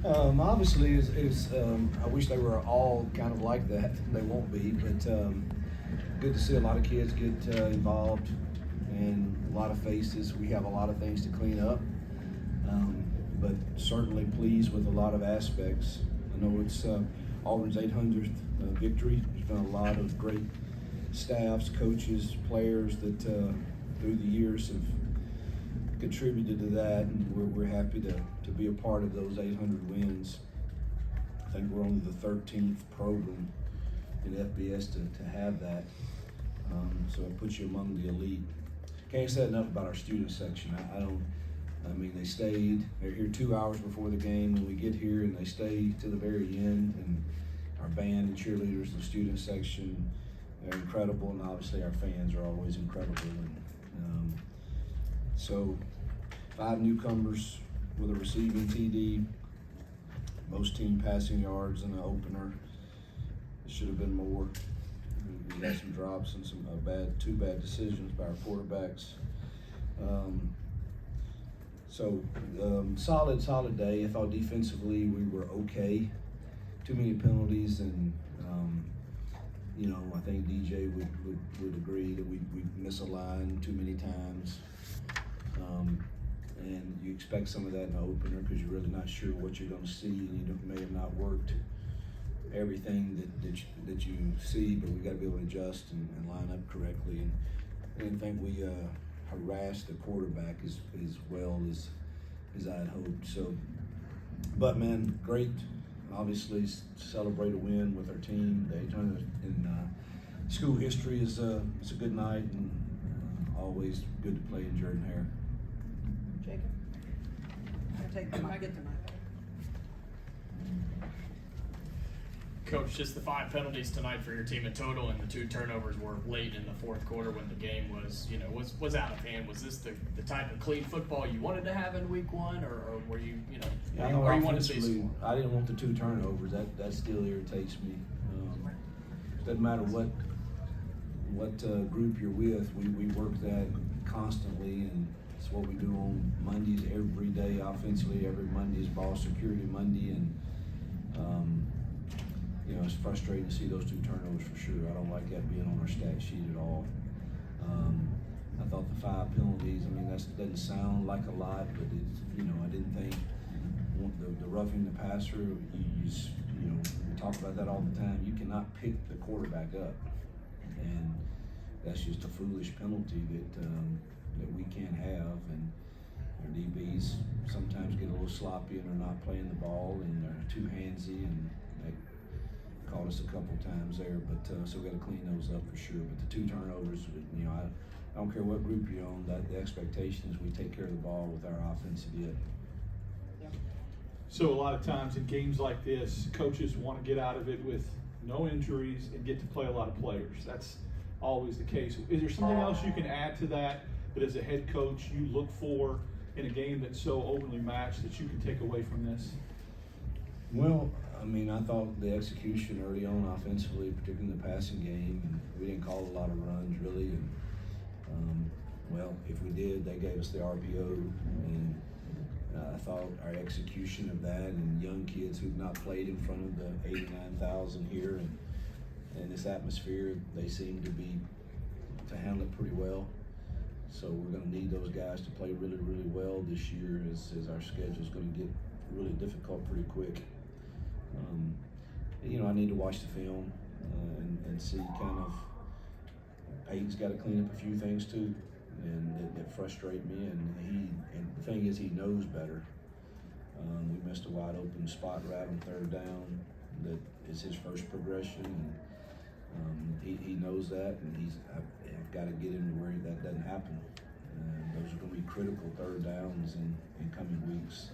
Obviously, I wish they were all kind of like that. They won't be, but good to see a lot of kids get involved and a lot of faces. We have a lot of things to clean up, but certainly pleased with a lot of aspects. I know it's Auburn's 800th victory. There's been a lot of great staffs, coaches, players that through the years have contributed to that, and we're happy to be a part of those 800 wins. I think we're only the 13th program in FBS to have that, so it puts you among the elite. Can't say enough about our student section. I mean, they stayed. They're here 2 hours before the game when we get here, and they stay to the very end. And our band and cheerleaders, the student section, they're incredible, and obviously our fans are always incredible. And so 5 newcomers with a receiving TD, most team passing yards in the opener. It should have been more. We had some drops and some two bad decisions by our quarterbacks. Solid day. I thought defensively we were okay. Too many penalties, and I think DJ would agree that we misaligned too many times. And you expect some of that in the opener because you're really not sure what you're going to see, and you may have not worked everything that you see, but we got to be able to adjust and line up correctly. And I didn't think we harassed the quarterback as well as I had hoped. So, but man, great. Obviously, celebrate a win with our team. The 800 in school history is it's a good night, and always good to play in Jordan-Hare. Jacob, take the mic. Get the mic. Coach, just the 5 penalties tonight for your team in total, and the 2 turnovers were late in the fourth quarter when the game was out of hand. Was this the type of clean football you wanted to have in week 1, or were you or you wanted to see? I didn't want the 2 turnovers. That still irritates me. Doesn't matter what group you're with. We work that constantly, and it's what we do on Mondays every day offensively. Every Monday is ball security Monday, and it's frustrating to see those 2 turnovers for sure. I don't like that being on our stat sheet at all. I thought the 5 penalties, that doesn't sound like a lot, but I didn't think the roughing the passer, we talk about that all the time. You cannot pick the quarterback up, and that's just a foolish penalty that we can't have. And our DBs sometimes get a little sloppy and they're not playing the ball, and they're too handsy, and they caught us a couple times there, but so we got to clean those up for sure. But the 2 turnovers, I don't care what group you're on. That the expectation is we take care of the ball with our offensive end. So a lot of times in games like this, coaches want to get out of it with no injuries and get to play a lot of players. That's always the case. Is there something else you can add to that as a head coach you look for in a game that's so overly matched that you can take away from this? Well, I thought the execution early on offensively, particularly in the passing game, and we didn't call a lot of runs really. And if we did, they gave us the RPO, and I thought our execution of that, and young kids who've not played in front of the 89,000 here and this atmosphere, they seem to handle it pretty well. So we're going to need those guys to play really, really well this year as our schedule is going to get really difficult pretty quick. I need to watch the film and see kind of Peyton's got to clean up a few things too, and that frustrate me. And the thing is, he knows better. We missed a wide open spot right on 3rd down. That is his first progression, and he knows that, and I've got to get him to where that doesn't happen. Those are going to be critical 3rd downs in coming weeks,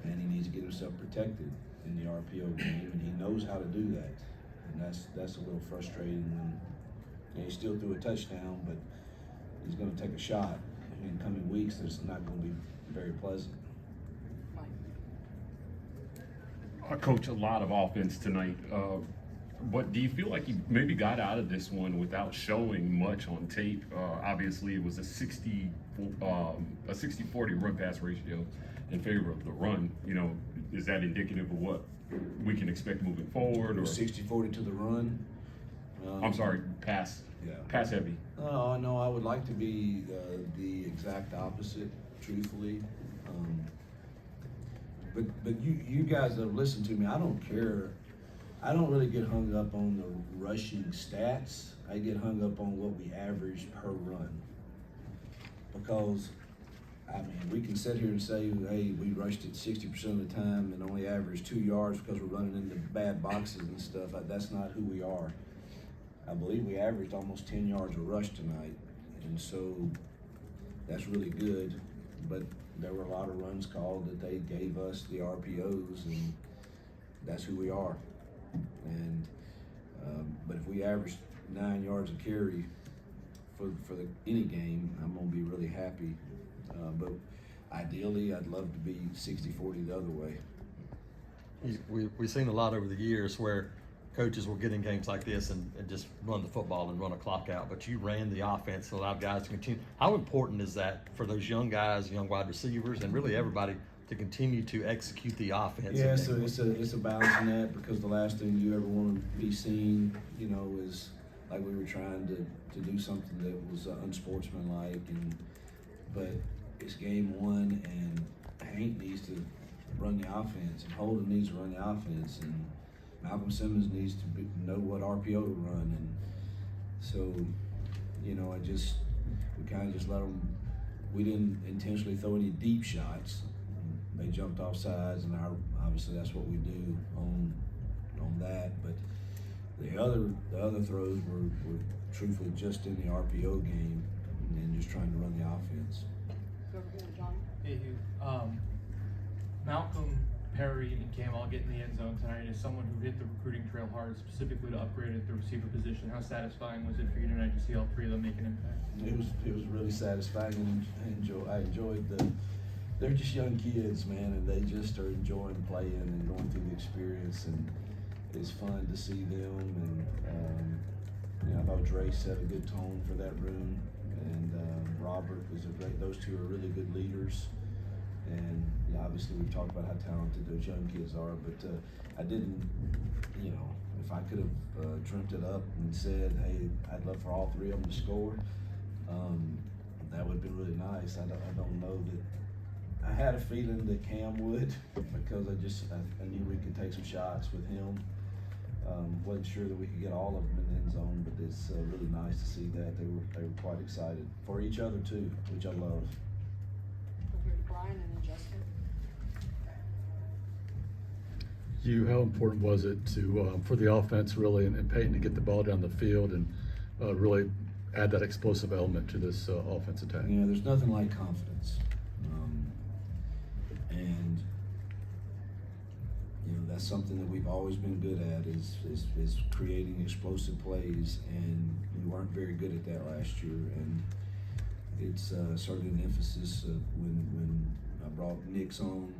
and he needs to get himself protected in the RPO game, and he knows how to do that, and that's a little frustrating. And he still threw a touchdown, but he's going to take a shot in coming weeks that's not going to be very pleasant. Coach, a lot of offense tonight. But do you feel like you maybe got out of this one without showing much on tape? Obviously, it was a 60-40 run pass ratio, in favor of the run. You know, is that indicative of what we can expect moving forward? Or 60-40 to the run. I'm sorry, pass heavy. No, I would like to be the exact opposite, truthfully. But you guys have listened to me. I don't care. I don't really get hung up on the rushing stats. I get hung up on what we average per run. Because, I mean, we can sit here and say, hey, we rushed it 60% of the time and only averaged 2 yards because we're running into bad boxes and stuff. That's not who we are. I believe we averaged almost 10 yards a rush tonight. And so that's really good. But there were a lot of runs called that they gave us the RPOs, and that's who we are. And but if we average 9 yards a carry for any game, I'm gonna be really happy. But ideally, I'd love to be 60-40 the other way. We've seen a lot over the years where coaches will get in games like this and just run the football and run a clock out, but you ran the offense and allowed guys to continue. How important is that for those young guys, young wide receivers, and really everybody to continue to execute the offense? Yeah, so it's a balancing that, because the last thing you ever want to be seen, you know, is like we were trying to do something that was unsportsmanlike, but it's game one, and Hank needs to run the offense, and Holden needs to run the offense, and Malcolm Simmons needs to know what RPO to run. And so, you know, we kind of just let them. We didn't intentionally throw any deep shots. They jumped off sides, and obviously that's what we do on that. But the other throws were truthfully just in the RPO game, and then just trying to run the offense. Go over here to Johnny. Hey, Hugh. Malcolm, Perry, and Cam all get in the end zone tonight. As someone who hit the recruiting trail hard, specifically to upgrade at the receiver position, how satisfying was it for you tonight to see all three of them make an impact? It was really satisfying, and I enjoyed they're just young kids, man, and they just are enjoying playing and going through the experience, and it's fun to see them. And you know, I thought Dre set a good tone for that room, and Robert was those two are really good leaders. And yeah, obviously we've talked about how talented those young kids are, but I didn't, you know, if I could have dreamt it up and said, hey, I'd love for all three of them to score, that would have been really nice. I don't know that. I had a feeling that Cam would, because I knew we could take some shots with him. Wasn't sure that we could get all of them in the end zone, but it's really nice to see that they were quite excited for each other too, which I love. Go here to Brian and then Justin. Hugh, how important was it to for the offense really and Peyton to get the ball down the field and really add that explosive element to this offense attack? You know, there's nothing like confidence, and you know that's something that we've always been good at is creating explosive plays, and we weren't very good at that last year, and it's certainly an emphasis when I brought Nick's on.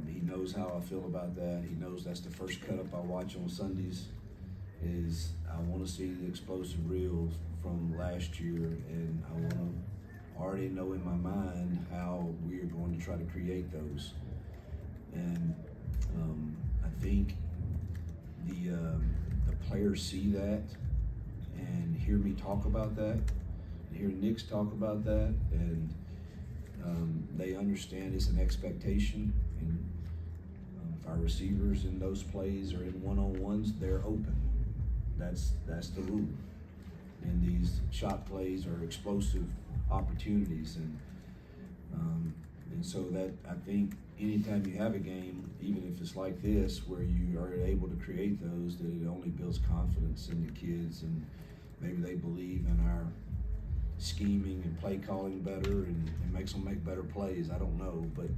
He knows how I feel about that. He knows that's the first cut up I watch on Sundays. Is I want to see the explosive reels from last year, and I want to already know in my mind how we are going to try to create those. And I think the players see that and hear me talk about that, and hear Nick's talk about that, and they understand it's an expectation. And if our receivers in those plays are in one-on-ones, they're open. That's the rule. And these shot plays are explosive opportunities, and so that I think anytime you have a game, even if it's like this, where you are able to create those, that it only builds confidence in the kids, and maybe they believe in our scheming and play calling better, and it makes them make better plays. I don't know, but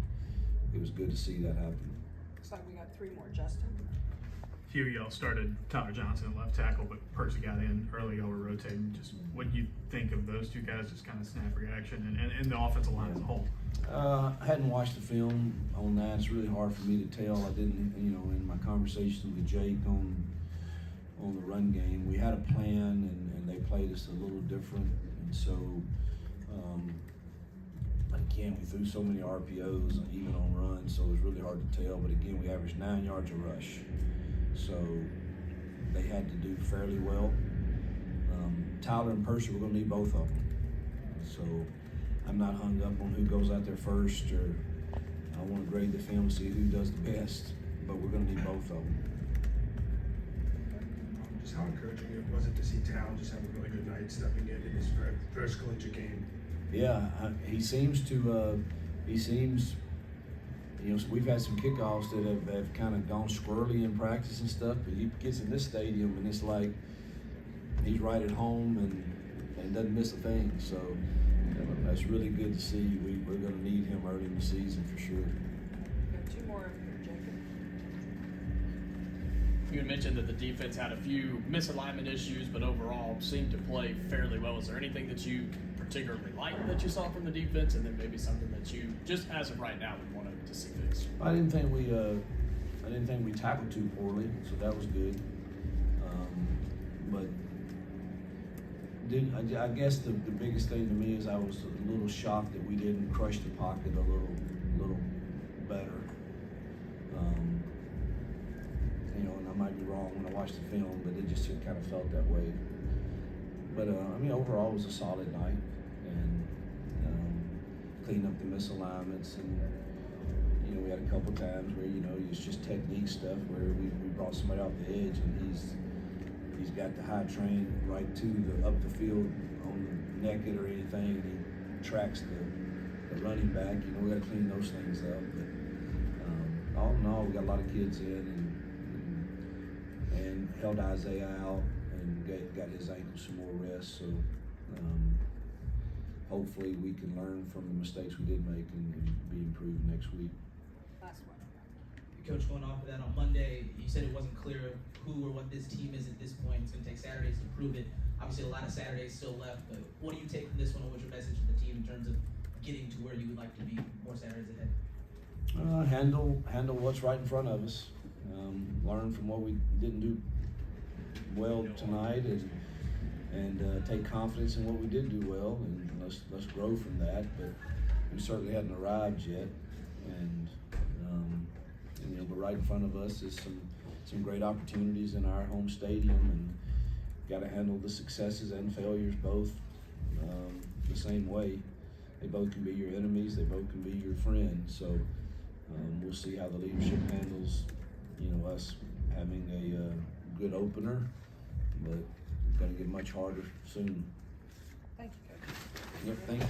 it was good to see that happen. Looks like we got three more. Justin. Hugh, y'all started Tyler Johnson at left tackle, but Percy got in early. Y'all were rotating. Just what do you think of those two guys? Just kind of snap reaction and the offensive line as a whole. I hadn't watched the film on that. It's really hard for me to tell. I didn't, you know, in my conversation with Jake on the run game, we had a plan, and they played us a little different, and so again, we threw so many RPOs, even on runs, so it was really hard to tell. But again, we averaged 9 yards a rush, so they had to do fairly well. Tyler and Percy, we're gonna need both of them. So I'm not hung up on who goes out there first, or I want to grade the film, see who does the best. But we're gonna need both of them. Just how encouraging it was it to see Tal just have a really good night stepping in his first collegiate game? Yeah, he seems, you know, we've had some kickoffs that have kind of gone squirrely in practice and stuff, but he gets in this stadium and it's like he's right at home and doesn't miss a thing. So that's really good to see. We're going to need him early in the season for sure. Got 2 more for Jacob. You had mentioned that the defense had a few misalignment issues, but overall seemed to play fairly well. Is there anything that you particularly liked that you saw from the defense, and then maybe something that you, just as of right now, would want to see fixed? I didn't think we tackled too poorly, so that was good. But I guess the biggest thing to me is I was a little shocked that we didn't crush the pocket a little better. You know, and I might be wrong when I watched the film, but it just kind of felt that way. But I mean, overall, it was a solid night, and cleaned up the misalignments, and you know, we had a couple times where, you know, it's just technique stuff where we brought somebody off the edge, and he's got the high train right to up the field on the naked or anything, and he tracks the running back. You know, we got to clean those things up. But all in all, we got a lot of kids in, and held Isaiah out and got his ankle some more rest. So hopefully we can learn from the mistakes we did make and be improved next week. Last one. Coach, going off of that, on Monday, you said it wasn't clear who or what this team is at this point. It's going to take Saturdays to prove it. Obviously, a lot of Saturdays still left, but what do you take from this one, and what's your message to the team in terms of getting to where you would like to be more Saturdays ahead? Handle what's right in front of us. Learn from what we didn't do well tonight, and take confidence in what we did do well, and let's grow from that. But we certainly hadn't arrived yet, and you know, but right in front of us is some great opportunities in our home stadium, and got to handle the successes and failures both the same way. They both can be your enemies. They both can be your friends. So we'll see how the leadership handles, you know, us having a good opener, but it's going to get much harder soon. Thank you, Coach. Yep, thank you.